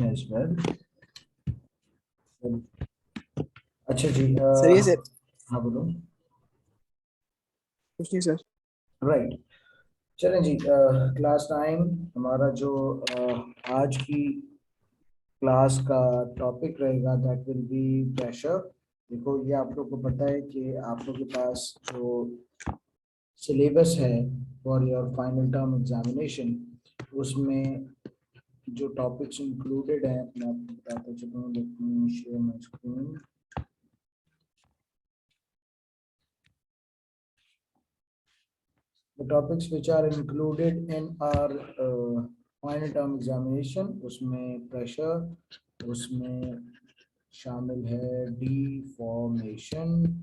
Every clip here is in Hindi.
as well. अच्छा जी, सर ये सर हाँ बोलो। कुछ नहीं सर। राइट, चलें जी। क्लास 9 हमारा जो आज की क्लास का टॉपिक रहेगा दैट विल बी प्रेशर। देखो, ये आप लोग को पता है कि आप लोग के पास जो सिलेबस है for your final term examination, उसमें जो टॉपिक्स इंक्लूडेड हैं मैं आपको बताता चलूँ। Let me share my screen. The topics which are included in our final term examination, उसमें प्रेशर, उसमें शामिल है डिफॉर्मेशन,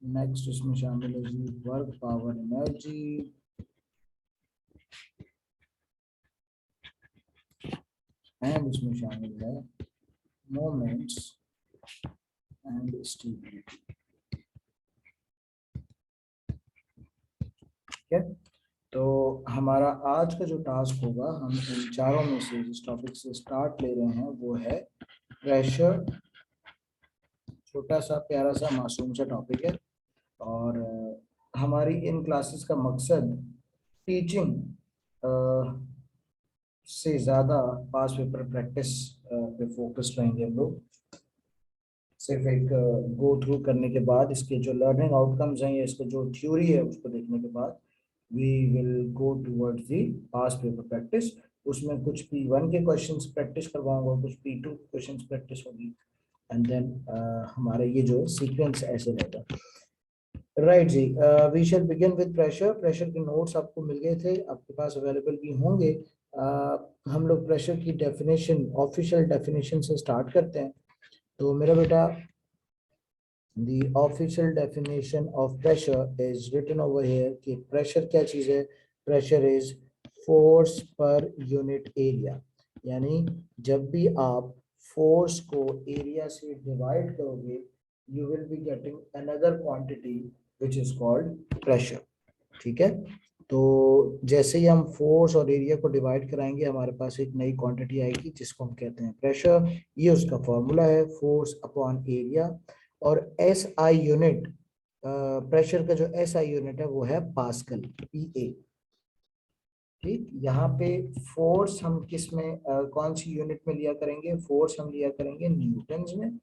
नेक्स्ट उसमें शामिल है जी वर्क पावर एनर्जी, एंड उसमें शामिल है मोमेंट्स एंड स्टेबिलिटी। ठीक है, तो हमारा आज का जो टास्क होगा, हम इन चारों में से जिस टॉपिक से स्टार्ट ले रहे हैं वो है प्रेशर। छोटा सा प्यारा सा मासूम सा टॉपिक है, और हमारी इन क्लासेस का मकसद टीचिंग से ज़्यादा पास पेपर प्रैक्टिस पे फोकस रहेंगे हम लोग। सिर्फ एक गो थ्रू करने के बाद इसके जो लर्निंग आउटकम्स हैं या इसका जो थ्योरी है उसको देखने के बाद we will go towards the past paper practice. उसमें कुछ P1 के क्वेश्चंस प्रैक्टिस करवाऊंगा, कुछ P2 क्वेश्चंस प्रैक्टिस होगी, एंड देन हमारा ये जो सीक्वेंस ऐसे रहेगा। राइट जी, we shall begin with pressure. Pressure के नोट्स आपको मिल गए थे, आपके पास अवेलेबल भी होंगे। हम लोग प्रेशर की डेफिनेशन, ऑफिशियल डेफिनेशन से स्टार्ट करते हैं। तो मेरा बेटा, the official definition of pressure is written over here कि pressure क्या चीज़ है? pressure is force per unit area। यानी जब भी आप force को area से divide करोगे, you will be getting another quantity which is called pressure। ठीक है, तो जैसे ही हम फोर्स और एरिया को डिवाइड कराएंगे हमारे पास एक नई क्वांटिटी आएगी जिसको हम कहते हैं प्रेशर। ये उसका फॉर्मूला है, फोर्स अपॉन एरिया। और एस आई यूनिट, प्रेशर का जो एस आई यूनिट है वो है पास्कल, पीए। ठीक, यहाँ पे फोर्स हम किस में कौन सी यूनिट में लिया करेंगे? फोर्स हम लिया करेंगे न्यूटन्स में।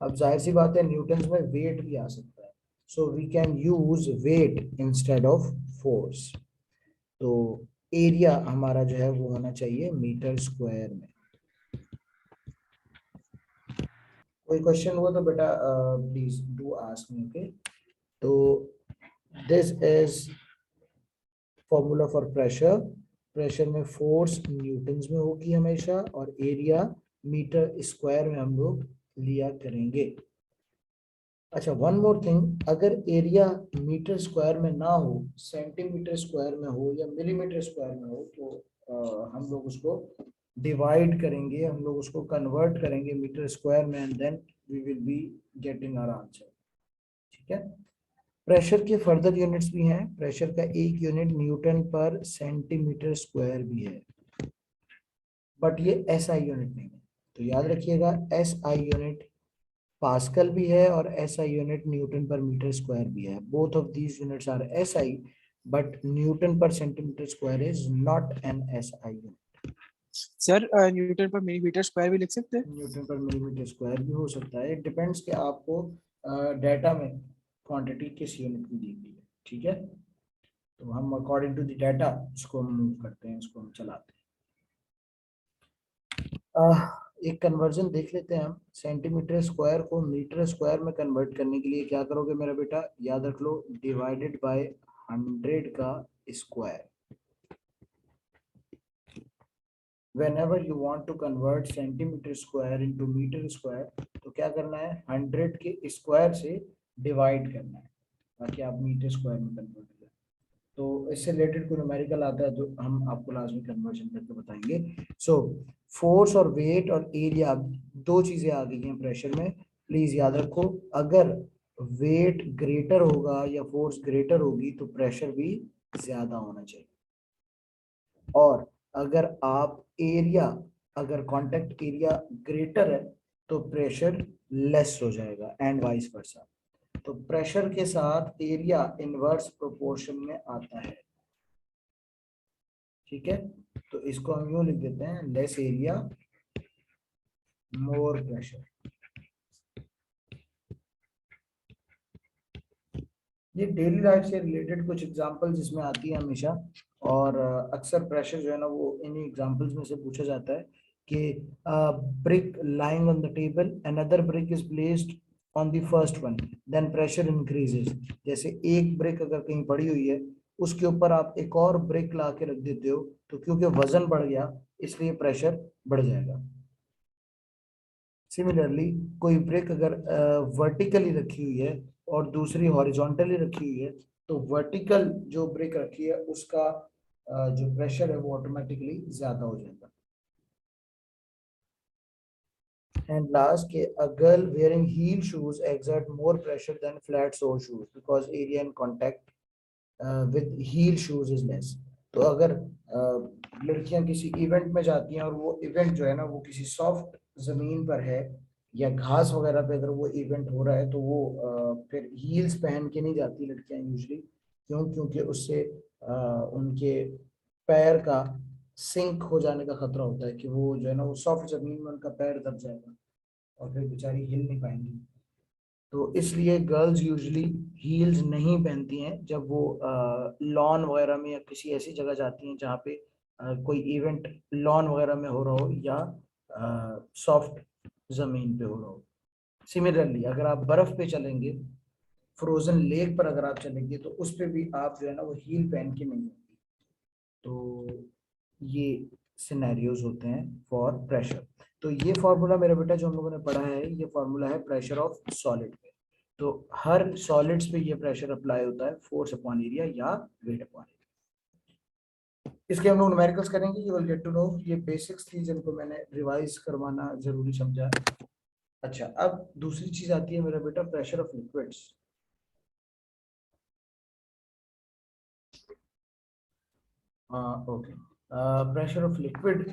अब जाहिर सी बात है न्यूटन्स में वेट भी आ सकता है, so we can use weight instead of force. तो एरिया हमारा जो है वो होना चाहिए मीटर स्क्वायर में। कोई क्वेश्चन हुआ तो बेटा please do ask me. Okay, तो this is formula for pressure. Pressure में फोर्स न्यूटन्स में होगी हमेशा, और एरिया मीटर स्क्वायर में हम लोग लिया करेंगे। अच्छा, वन मोर थिंग, अगर एरिया मीटर स्क्वायर में ना हो, सेंटीमीटर स्क्वायर में हो या मिलीमीटर स्क्वायर में हो, तो हम लोग उसको डिवाइड करेंगे, हम लोग उसको कन्वर्ट करेंगे मीटर स्क्वायर में, and then we will be getting our answer. ठीक है, प्रेशर के फर्दर यूनिट्स भी हैं। प्रेशर का एक unit newton per centimetre square भी है, बट ये एस आई यूनिट नहीं है। तो याद रखिएगा, एस आई यूनिट पास्कल भी है और SI unit newton per metre square भी है। Both of these units are SI, but newton per centimetre square is not an SI unit. Sir newton per millimetre square भी लिख सकते हैं? न्यूटन पर मिलीमीटर स्क्वायर भी हो सकता है, इट डिपेंड्स कि आपको डाटा में क्वांटिटी किस यूनिट में दी गई है। ठीक है, तो हम अकॉर्डिंग टू द डाटा इसको हम मूव करते हैं, इसको हम चलाते हैं। एक कन्वर्जन देख लेते हैं हम। सेंटीमीटर स्क्वायर को मीटर स्क्वायर में कन्वर्ट करने के लिए क्या करोगे मेरा बेटा? याद रख लो, डिवाइडेड बाय 100 का स्क्वायर। whenever you want to convert centimetre square into metre square, तो क्या करना है? 100 के स्क्वायर से डिवाइड करना है ताकि आप मीटर स्क्वायर में कन्वर्ट करें। तो इससे रिलेटेड कोई न्यूमेरिकल आता है तो हम आपको लाजमी कन्वर्जन करके बताएंगे। सो फोर्स और वेट और एरिया, दो चीजें आ गई हैं प्रेशर में। प्लीज याद रखो, अगर वेट ग्रेटर होगा या फोर्स ग्रेटर होगी तो प्रेशर भी ज्यादा होना चाहिए। और अगर आप एरिया, अगर कांटेक्ट एरिया ग्रेटर है तो प्रेशर लेस हो जाएगा एंड वाइस वर्सा। तो प्रेशर के साथ एरिया इनवर्स प्रोपोर्शन में आता है, ठीक है। तो इसको हम यूं लिख देते हैं, लेस एरिया मोर प्रेशर। ये डेली लाइफ से रिलेटेड कुछ एग्जांपल जिसमें आती है हमेशा, और अक्सर प्रेशर जो है ना वो इन्हीं एग्जांपल्स में से पूछा जाता है कि brick lying on the table, another brick is placed on the first one, then pressure increases. जैसे एक ब्रिक अगर कहीं पड़ी हुई है, उसके ऊपर आप एक और ब्रिक ला के रख देते हो, तो क्योंकि वजन बढ़ गया इसलिए प्रेशर बढ़ जाएगा। सिमिलरली कोई ब्रिक अगर वर्टिकली रखी हुई है और दूसरी हॉरिजॉन्टली रखी हुई है, तो वर्टिकल जो ब्रिक रखी है उसका जो प्रेशर है वो ऑटोमेटिकली ज्यादा हो जाएगा। एंड लास्ट के a girl wearing heel shoes exert more pressure than flat sole shoes because area in contact with heel shoes is less। तो अगर लड़कियां किसी इवेंट में जाती हैं और वो इवेंट जो है ना वो किसी सॉफ्ट जमीन पर है या घास वगैरह पे अगर वो इवेंट हो रहा है, तो वो फिर हील्स पहन के नहीं जाती लड़कियां यूजली। क्यों? क्योंकि उससे उनके पैर का सिंक हो जाने का खतरा होता है कि वो जो है ना वो सॉफ्ट जमीन में उनका पैर दब जाएगा और फिर बेचारी हिल नहीं पाएंगी। तो इसलिए गर्ल्स यूजली हील्स नहीं पहनती हैं जब वो लॉन वगैरह में या किसी ऐसी जगह जाती हैं जहाँ पे कोई इवेंट लॉन वगैरह में हो रहा हो या सॉफ्ट जमीन पे हो रहा हो। सिमिलरली अगर आप बर्फ पे चलेंगे, फ्रोजन लेक पर अगर आप चलेंगे, तो उस पे भी आप जो है ना वो हील पहन के नहीं जाएंगे। तो ये सिनेरियोज होते हैं फॉर प्रेशर। तो ये फॉर्मूला मेरा बेटा जो हम लोगों ने पढ़ा है, ये फॉर्मूला है प्रेशर ऑफ सॉलिड पे। तो हर सॉलिड्स पे ये प्रेशर अप्लाई होता है, फोर्स अपॉन एरिया या वेट अपॉन एरिया। इसके हम लोग न्यूमेरिकल्स करेंगे, you will get to know. ये बेसिक्स थी जिनको मैंने रिवाइज करवाना जरूरी समझा। अच्छा, अब दूसरी चीज आती है मेरा बेटा pressure of liquids. Okay, pressure of liquid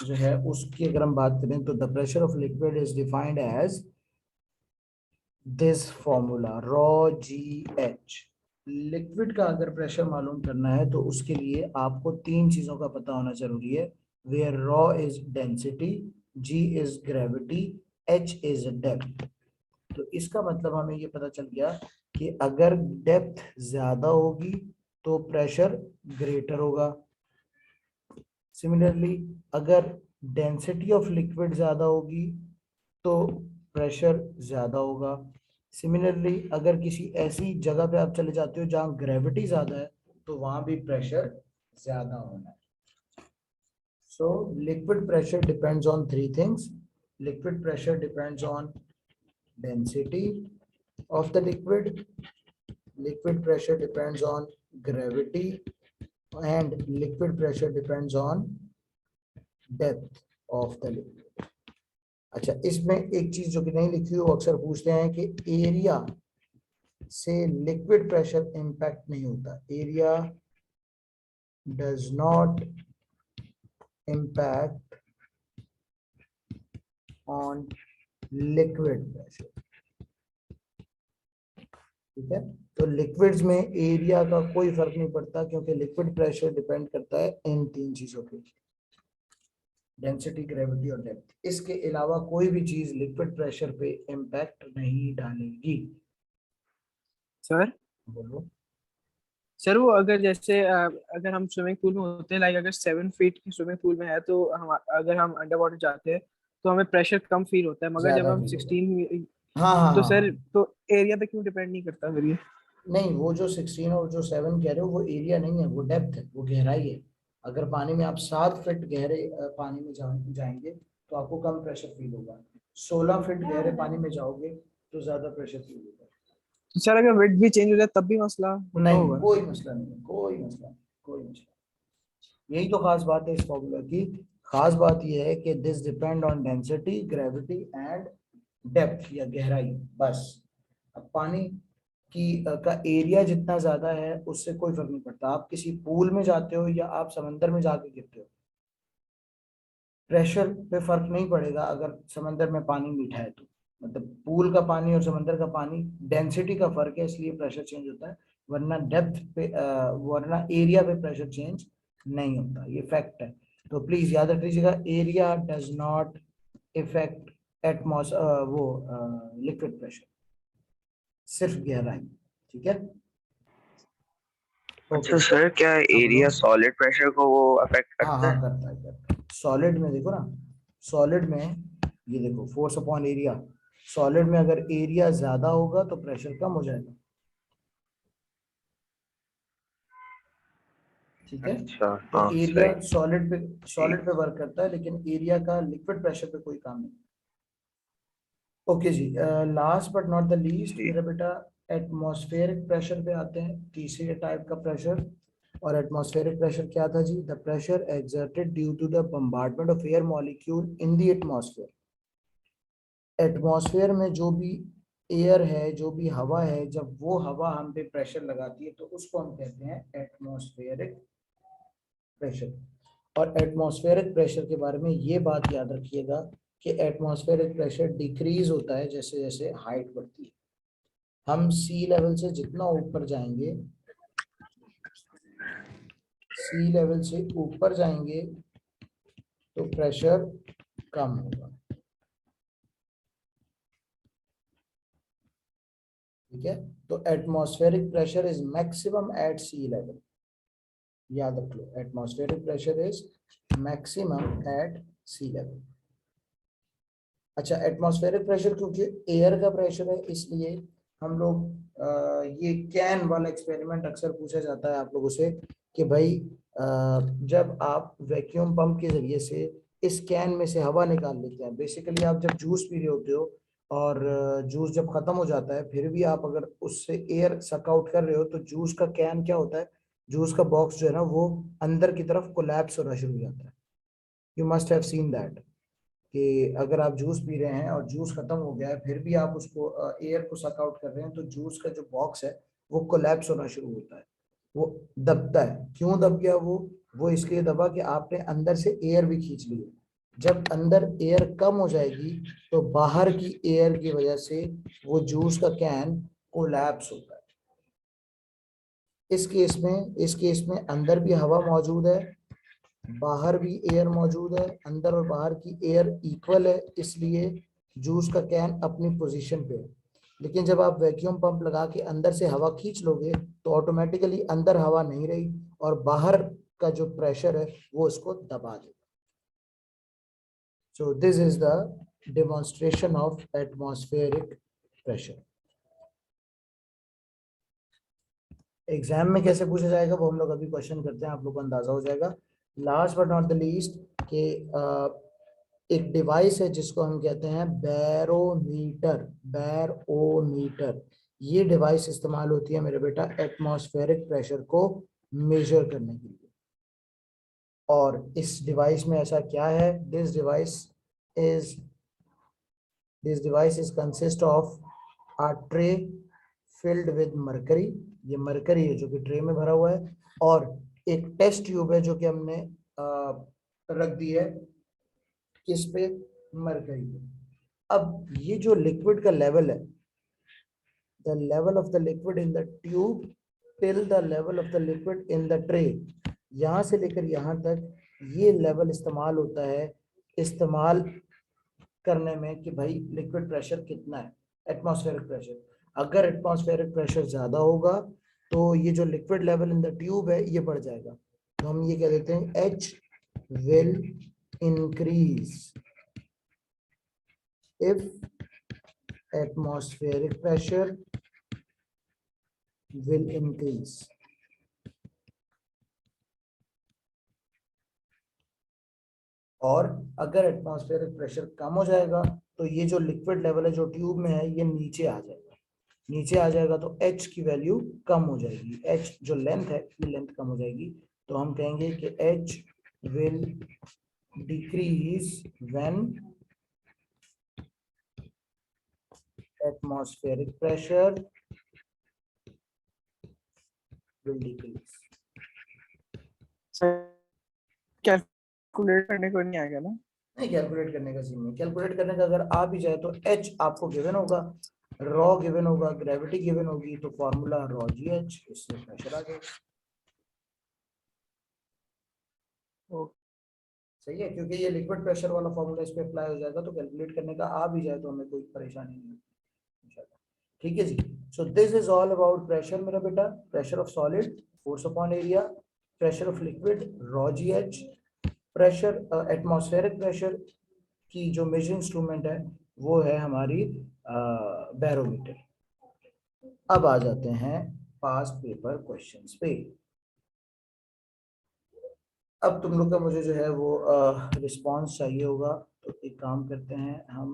जो है उसकी अगर हम बात करें तो the pressure of liquid is defined as this formula rho g h. Liquid का अगर प्रेशर मालूम करना है तो उसके लिए आपको तीन चीजों का पता होना जरूरी है। Where rho is density, g is gravity, h is depth. तो इसका मतलब हमें ये पता चल गया कि अगर डेप्थ ज्यादा होगी तो प्रेशर ग्रेटर होगा। सिमिलरली अगर डेंसिटी ऑफ लिक्विड ज्यादा होगी तो प्रेशर ज्यादा होगा। सिमिलरली अगर किसी ऐसी जगह पे आप चले जाते हो जहां ग्रेविटी ज्यादा है, तो वहां भी प्रेशर ज्यादा होना है। So liquid pressure depends on three things. Liquid pressure depends on density of the liquid pressure depends on gravity, and liquid pressure depends on depth of the liquid। अच्छा, इसमें एक चीज जो कि नहीं लिखी वो अक्सर पूछते हैं कि एरिया से लिक्विड प्रेशर इंपैक्ट नहीं होता। Area does not impact on liquid pressure, ठीक है। तो लिक्विड्स में एरिया का कोई फर्क नहीं पड़ता क्योंकि लिक्विड प्रेशर डिपेंड करता है इन तीन चीजों पे, डेंसिटी, ग्रेविटी और डेप्थ। इसके अलावा कोई भी चीज लिक्विड प्रेशर पे इम्पैक्ट नहीं डालेगी। सर बोलो। सर वो अगर जैसे अगर हम स्विमिंग पूल में होते हैं, लाइक अगर 7 फीट की स्विमिंग पूल में है तो हम अगर हम अंडर वाटर जाते हैं तो हमें प्रेशर कम फील होता है, मगर जब ज्यादा हम फील होगा। 16, हाँ हाँ तो हाँ सर हाँ। तो एरिया पे क्यों डिपेंड नहीं करता फिर ये? नहीं, वो जो 16 और जो 7 कह रहे हो वो एरिया नहीं है, वो डेप्थ है, वो गहराई है। अगर पानी में आप 7 फीट गहरे पानी में जाएंगे तो आपको कम प्रेशर फील होगा। 16 फीट गहरे पानी में जाओगे तो ज्यादा प्रेशर फील होगा। तो सर अगर वेट भी चेंज हो जाए तब भी मसला होता नहीं, होगा ना? कोई मसला नहीं है, कोई मसला नहीं, कोई मसला। यही तो खास बात है इस फॉर्मूला की। खास बात यह है कि this depend on density, gravity and depth या गहराई, बस। अब पानी का एरिया जितना ज्यादा है उससे कोई फर्क नहीं पड़ता। आप किसी पूल में जाते हो या आप समंदर में जाके गिरते हो, प्रेशर पे फर्क नहीं पड़ेगा अगर समंदर में पानी मीठा है तो, मतलब पूल का पानी और समंदर का पानी डेंसिटी का फर्क है इसलिए प्रेशर चेंज होता है, वरना डेप्थ पे वरना एरिया पे प्रेशर चेंज नहीं होता, ये फैक्ट है। तो प्लीज याद रख लीजिएगा, एरिया डज नॉट इफेक्ट वो लिक्विड प्रेशर, सिर्फ गहराई। ठीक है, ओके। अच्छा सर, क्या हाँ बोलो। एरिया सॉलिड प्रेशर को वो अफेक्ट हाँ करता हाँ है? करता है। सॉलिड में देखो ना, सॉलिड में ये देखो फोर्स अपॉन एरिया, सॉलिड में अगर एरिया ज्यादा होगा तो प्रेशर कम हो जाएगा। ठीक है, अच्छा, तो हाँ एरिया सही। सॉलिड ठीक। पे वर्क करता है, लेकिन एरिया का लिक्विड प्रेशर पे कोई काम नहीं। ओके जी, last but not the least जी। मेरा बेटा, एटमॉस्फेरिक प्रेशर पे आते हैं, तीसरे टाइप का प्रेशर। और एटमॉस्फेरिक प्रेशर क्या था जी? The pressure exerted due to the bombardment of air molecule in the atmosphere. Atmosphere में जो भी एयर है, जो भी हवा है, जब वो हवा हम पे प्रेशर लगाती है तो उसको हम कहते हैं एटमॉस्फेरिक प्रेशर। और एटमॉस्फेरिक प्रेशर के बारे में ये बात याद रखिएगा कि एटमॉस्फेरिक प्रेशर डिक्रीज होता है जैसे जैसे हाइट बढ़ती है। हम सी लेवल से जितना ऊपर जाएंगे, सी लेवल से ऊपर जाएंगे तो प्रेशर कम होगा। ठीक है, तो atmospheric pressure is maximum at sea level, याद रख लो, atmospheric pressure is maximum at sea level. अच्छा, एटमॉस्फेरिक प्रेशर क्योंकि एयर का प्रेशर है इसलिए हम लोग ये कैन वाला एक्सपेरिमेंट अक्सर पूछा जाता है आप लोगों से कि भाई जब आप वैक्यूम पंप के जरिए से इस कैन में से हवा निकाल लेते हैं, बेसिकली आप जब जूस पी रहे होते हो और जूस जब खत्म हो जाता है फिर भी आप अगर उससे एयर सक आउट कर रहे हो तो जूस का कैन क्या होता है, जूस का बॉक्स जो है ना वो अंदर की तरफ कोलैप्स होना शुरू हो जाता है। You must have seen that कि अगर आप जूस पी रहे हैं और जूस खत्म हो गया है फिर भी आप उसको एयर को सक आउट कर रहे हैं तो जूस का जो बॉक्स है वो कोलैप्स होना शुरू होता है, वो दबता है। क्यों दब गया वो इसलिए दबा कि आपने अंदर से एयर भी खींच ली है। जब अंदर एयर कम हो जाएगी तो बाहर की एयर की वजह से वो जूस का कैन कोलैप्स होता है। इस केस में अंदर भी हवा मौजूद है, बाहर भी एयर मौजूद है, अंदर और बाहर की एयर इक्वल है, इसलिए जूस का कैन अपनी पोजीशन पे है। लेकिन जब आप वैक्यूम पंप लगा के अंदर से हवा खींच लोगे तो ऑटोमेटिकली अंदर हवा नहीं रही और बाहर का जो प्रेशर है वो उसको दबा देगा। सो this is the demonstration of atmospheric pressure. Exam में कैसे पूछा जाएगा वो हम लोग अभी क्वेश्चन करते हैं, आप लोग को अंदाजा हो जाएगा। Last but not the least के एक डिवाइस है जिसको हम कहते हैं बैरोमीटर, बैरोमीटर। ये डिवाइस इस्तेमाल होती है मेरे बेटा एटमॉस्फेरिक प्रेशर को मेजर करने के लिए। और इस डिवाइस में ऐसा क्या है, is this device is consist of a tray filled with mercury, ये मरकरी है जो कि ट्रे में भरा हुआ है, और एक टेस्ट ट्यूब है जो कि हमने रख दी है किस पे, मरकरी पे। अब ये जो लिक्विड का लेवल है, the level of the liquid in the tube till the level of the liquid in the tray, यहाँ से लेकर यहाँ तक ये लेवल इस्तेमाल होता है, इस्तेमाल करने में कि भाई लिक्विड प्रेशर कितना है, एटमॉस्फेरिक प्रेशर। अगर एटमॉस्फेरिक प्रेशर ज्यादा होगा तो ये जो liquid level in the tube है ये बढ़ जाएगा, तो हम ये कह देते हैं H will increase if atmospheric pressure will increase। और अगर एटमॉस्फेरिक प्रेशर कम हो जाएगा तो ये जो लिक्विड लेवल है जो ट्यूब में है ये नीचे आ जाएगा, नीचे आ जाएगा तो H की वैल्यू कम हो जाएगी, H जो लेंथ है ये लेंथ कम हो जाएगी, तो हम कहेंगे कि H will decrease when atmospheric pressure will decrease। Calculate करने को नहीं आएगा ना? नहीं, कैलकुलेट करने का सीन नहीं, कैलकुलेट करने का अगर आ भी जाए तो एच आपको गिवन होगा, रॉ गिवन होगा, ग्रेविटी गिवन होगी, तो फॉर्मूला रॉ जी एच, इससे प्रेशर आ जाएगा। सही है, क्योंकि ये लिक्विड प्रेशर वाला फॉर्मूला इस पे अप्लाई हो जाएगा, तो कैलकुलेट करने का आ भी जाए तो हमें कोई परेशानी नहीं है। ठीक है जी। So this is all about pressure मेरा बेटा, pressure of solid, force upon area, pressure of liquid rho g h, pressure atmospheric pressure की जो मेजरिंग इंस्ट्रूमेंट है वो है हमारी बैरोमीटर। अब आ जाते हैं पास्ट पेपर क्वेश्चंस पे। अब तुम लोग का मुझे जो है वो रिस्पांस चाहिए होगा, तो एक काम करते हैं हम